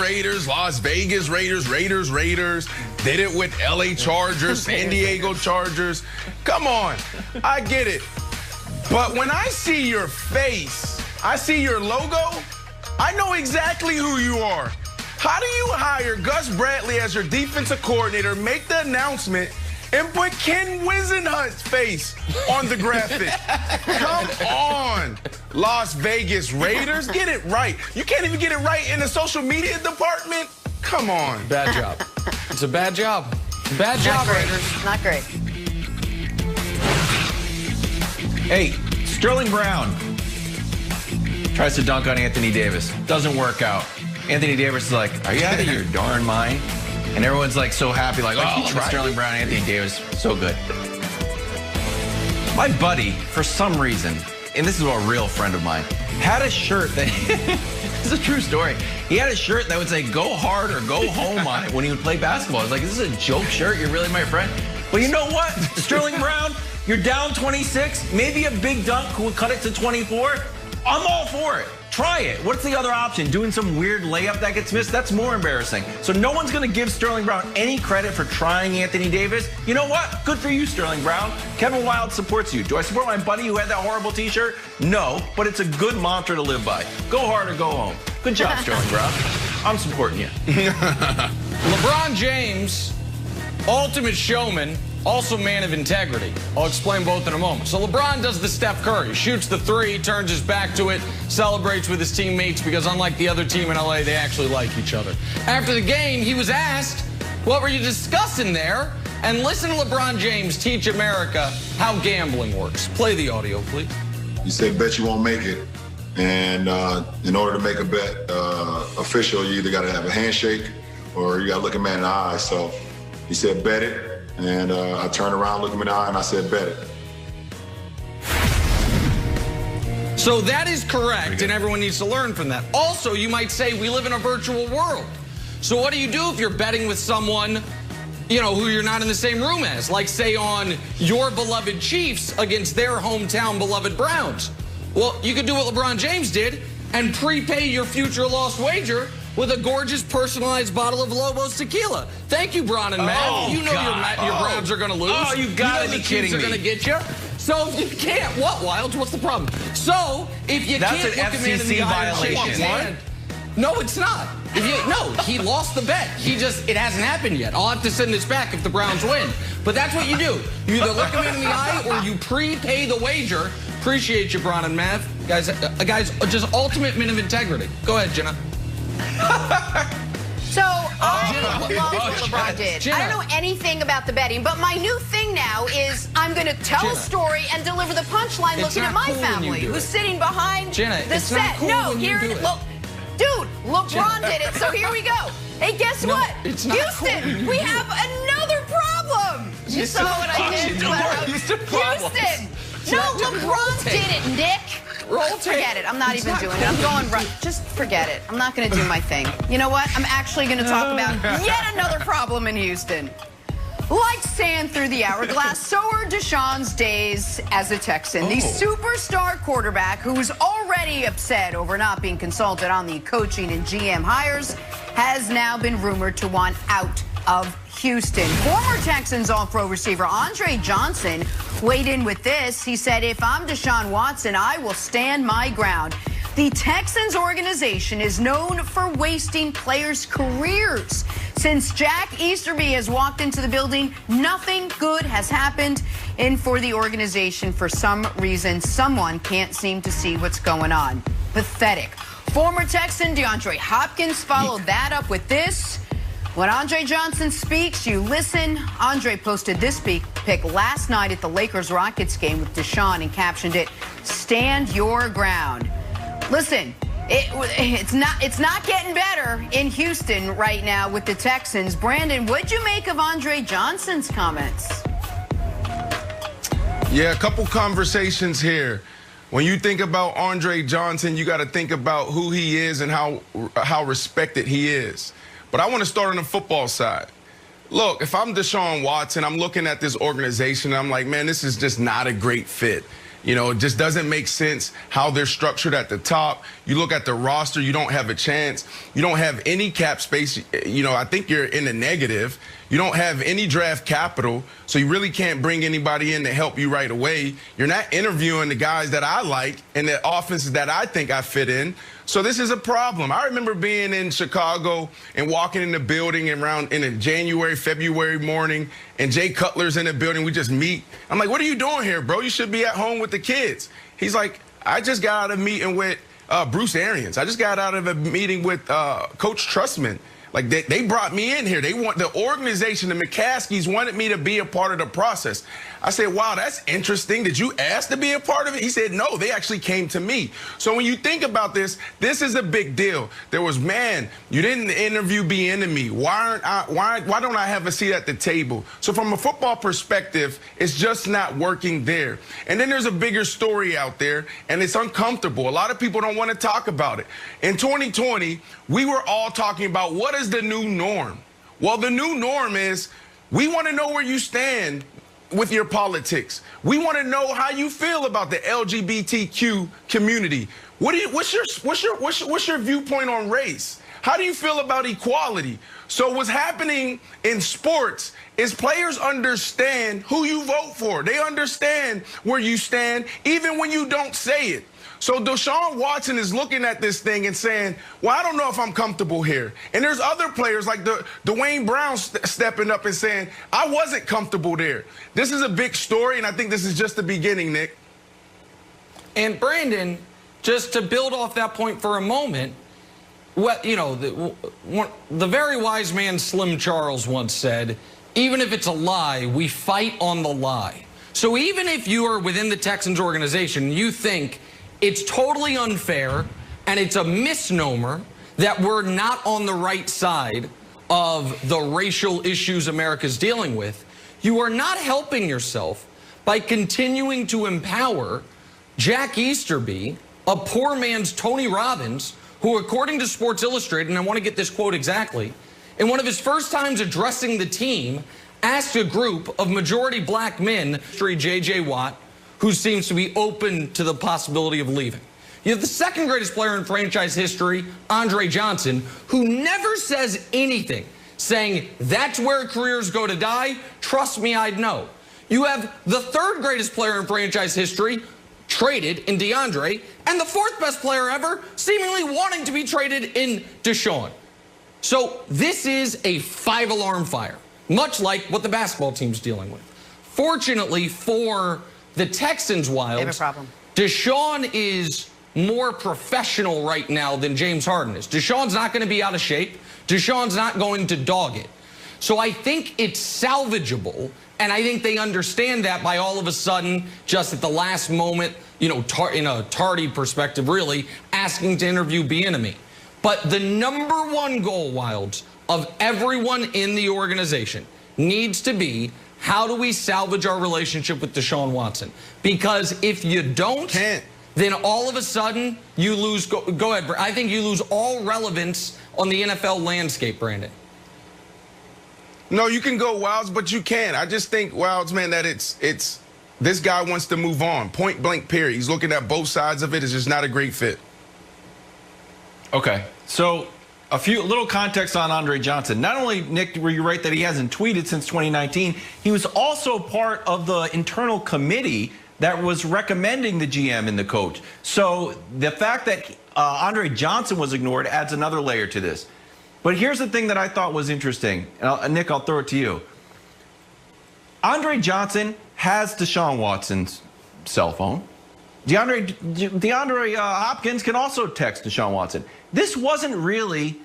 Raiders, Las Vegas Raiders, Raiders. Did it with LA Chargers, San Diego Chargers. Come on, I get it. But when I see your face, I see your logo, I know exactly who you are. How do you hire Gus Bradley as your defensive coordinator, make the announcement, and put Ken Wisenhunt's face on the graphic? Come on, Las Vegas Raiders, get it right. You can't even get it right in the social media department? Come on. Bad job. It's a bad job. Bad job, Raiders. Not great. Hey, Sterling Brown tries to dunk on Anthony Davis. Doesn't work out. Anthony Davis is like, are you out of your darn mind? And everyone's like so happy, like, oh, Sterling Brown, Anthony Davis, so good. My buddy, for some reason, and this is a real friend of mine, had a shirt that, this is a true story. He had a shirt that would say, go hard or go home on it when he would play basketball. I was like, this is a joke shirt, you're really my friend? Well, you know what, Sterling Brown, you're down 26, maybe a big dunk will cut it to 24. I'm all for it. Try it. What's the other option? Doing some weird layup that gets missed? That's more embarrassing. So no one's going to give Sterling Brown any credit for trying Anthony Davis. You know what? Good for you, Sterling Brown. Kevin Wilde supports you. Do I support my buddy who had that horrible t-shirt? No, but it's a good mantra to live by. Go hard or go home. Good job, Sterling Brown. I'm supporting you. LeBron James, ultimate showman, also man of integrity. I'll explain both in a moment. So LeBron does the Steph Curry, shoots the three, turns his back to it, celebrates with his teammates because unlike the other team in LA, they actually like each other. After the game, he was asked, what were you discussing there? And listen to LeBron James teach America how gambling works. Play the audio, please. You said bet you won't make it. And in order to make a bet official, you either got to have a handshake or you got to look a man in the eye. So he said bet it. And I turned around, looked him in the eye, and I said, bet it. So that is correct, and everyone needs to learn from that. Also, you might say we live in a virtual world. So what do you do if you're betting with someone, you know, who you're not in the same room as? Like, say, on your beloved Chiefs against their hometown beloved Browns. Well, you could do what LeBron James did and prepay your future lost wager with a gorgeous personalized bottle of Lobos tequila. Thank you, Bron and Matt. Oh, you know your Browns are going to lose. Oh, you gotta be kidding me. Are going to get you. So if you can't, what, Wilds? What's the problem? So if you That's can't an look a man in the FCC eye and shake violation. his hand, no, it's not. No, he lost the bet. It hasn't happened yet. I'll have to send this back if the Browns win. But that's what you do. You either look a man in the eye or you prepay the wager. Appreciate you, Bron and Matt. Guys, just ultimate men of integrity. Go ahead, Jenna. So I love what LeBron did. I don't know anything about the betting, but my new thing now is I'm going to tell a story and deliver the punchline looking at my family who's sitting behind the set. No, here it is. Dude, LeBron did it, so here we go. Hey, guess what? Houston, we have another problem. You saw what I did? Houston. No, LeBron did it, Nick. Forget it. I'm not even doing it. I'm going right. Just forget it. I'm not going to do my thing. You know what? I'm actually going to talk about yet another problem in Houston. Like sand through the hourglass, so are Deshaun's days as a Texan. The superstar quarterback, who was already upset over not being consulted on the coaching and GM hires, has now been rumored to want out of Houston. Former Texans All-Pro receiver Andre Johnson weighed in with this. He said, if I'm Deshaun Watson, I will stand my ground. The Texans organization is known for wasting players' careers. Since Jack Easterby has walked into the building, nothing good has happened. And for the organization, for some reason, someone can't seem to see what's going on. Pathetic. Former Texan DeAndre Hopkins followed that up with this. When Andre Johnson speaks, you listen. Andre posted this pic last night at the Lakers-Rockets game with Deshaun and captioned it, "Stand your ground." Listen, it's not getting better in Houston right now with the Texans. Brandon, what'd you make of Andre Johnson's comments? Yeah, a couple conversations here. When you think about Andre Johnson, you got to think about who he is and how respected he is. But I want to start on the football side. Look, if I'm Deshaun Watson, I'm looking at this organization, and I'm like, man, this is just not a great fit. You know, it just doesn't make sense how they're structured at the top. You look at the roster, you don't have a chance. You don't have any cap space. You know, I think you're in the negative. You don't have any draft capital, so you really can't bring anybody in to help you right away. You're not interviewing the guys that I like and the offenses that I think I fit in. So this is a problem. I remember being in Chicago and walking in the building around in a January, February morning, and Jay Cutler's in the building. We just meet. I'm like, what are you doing here, bro? You should be at home with the kids. He's like, I just got out of a meeting with Bruce Arians. I just got out of a meeting with Coach Trustman. Like, they brought me in here. They want the organization, the McCaskies wanted me to be a part of the process. I said, wow, that's interesting. Did you ask to be a part of it? He said, no, they actually came to me. So when you think about this, this is a big deal. There was, man, you didn't interview Bieniemy. Why don't I have a seat at the table? So from a football perspective, it's just not working there. And then there's a bigger story out there, and it's uncomfortable. A lot of people don't want to talk about it. In 2020, we were all talking about what is the new norm. Well, the new norm is we want to know where you stand with your politics. We want to know how you feel about the LGBTQ community. What's your viewpoint on race? How do you feel about equality? So what's happening in sports is players understand who you vote for. They understand where you stand, even when you don't say it. So Deshaun Watson is looking at this thing and saying, well, I don't know if I'm comfortable here. And there's other players like Dwayne Brown stepping up and saying, I wasn't comfortable there. This is a big story, and I think this is just the beginning, Nick. And Brandon, just to build off that point for a moment, what, you know, the very wise man Slim Charles once said, even if it's a lie, we fight on the lie. So even if you are within the Texans organization, you think it's totally unfair and it's a misnomer that we're not on the right side of the racial issues America's dealing with, you are not helping yourself by continuing to empower Jack Easterby, a poor man's Tony Robbins, who, according to Sports Illustrated, and I want to get this quote exactly, in one of his first times addressing the team, asked a group of majority black men, J.J. Watt, who seems to be open to the possibility of leaving. You have the second greatest player in franchise history, Andre Johnson, who never says anything, saying, that's where careers go to die. Trust me, I'd know. You have the third greatest player in franchise history, traded in DeAndre, and the fourth best player ever, seemingly wanting to be traded in Deshaun. So this is a 5-alarm fire, much like what the basketball team's dealing with. Fortunately for the Texans, Wilds, they have a problem. Deshaun is more professional right now than James Harden is. Deshaun's not going to be out of shape. Deshaun's not going to dog it. So I think it's salvageable, and I think they understand that by all of a sudden, just at the last moment, you know, in a tardy perspective, really, asking to interview Bieniemy. But the #1 goal, Wilds, of everyone in the organization needs to be, how do we salvage our relationship with Deshaun Watson? Because if you don't, then all of a sudden you lose. Go ahead, I think you lose all relevance on the NFL landscape, Brandon. No, you can go Wilds, but you can't. I just think, Wilds, man, that it's this guy wants to move on. Point blank, period. He's looking at both sides of it. It's just not a great fit. Okay, so a little context on Andre Johnson. Not only, Nick, were you right that he hasn't tweeted since 2019, he was also part of the internal committee that was recommending the GM and the coach. So the fact that Andre Johnson was ignored adds another layer to this. But here's the thing that I thought was interesting. Nick, I'll throw it to you. Andre Johnson has Deshaun Watson's cell phone. DeAndre Hopkins can also text Deshaun Watson. This wasn't really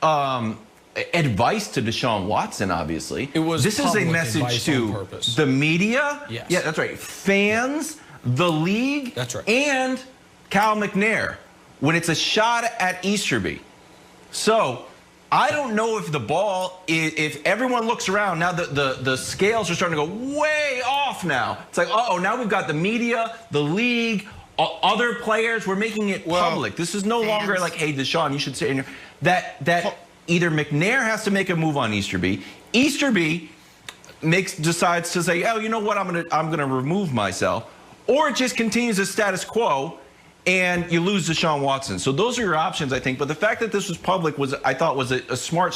advice to Deshaun Watson, obviously. This is a message to the media. Yes. Yeah, that's right. Fans, the league, that's right, and Cal McNair when it's a shot at Easterby. So I don't know if the ball, if everyone looks around, now the scales are starting to go way off now. It's like, uh-oh, now we've got the media, the league, other players. We're making it public. This is no longer like, hey, Deshaun, you should sit in here. That either McNair has to make a move on Easterby. Easterby decides to say, oh, you know what, I'm gonna remove myself. or it just continues the status quo and you lose Deshaun Watson. So those are your options, I think. But the fact that this was public I thought was a smart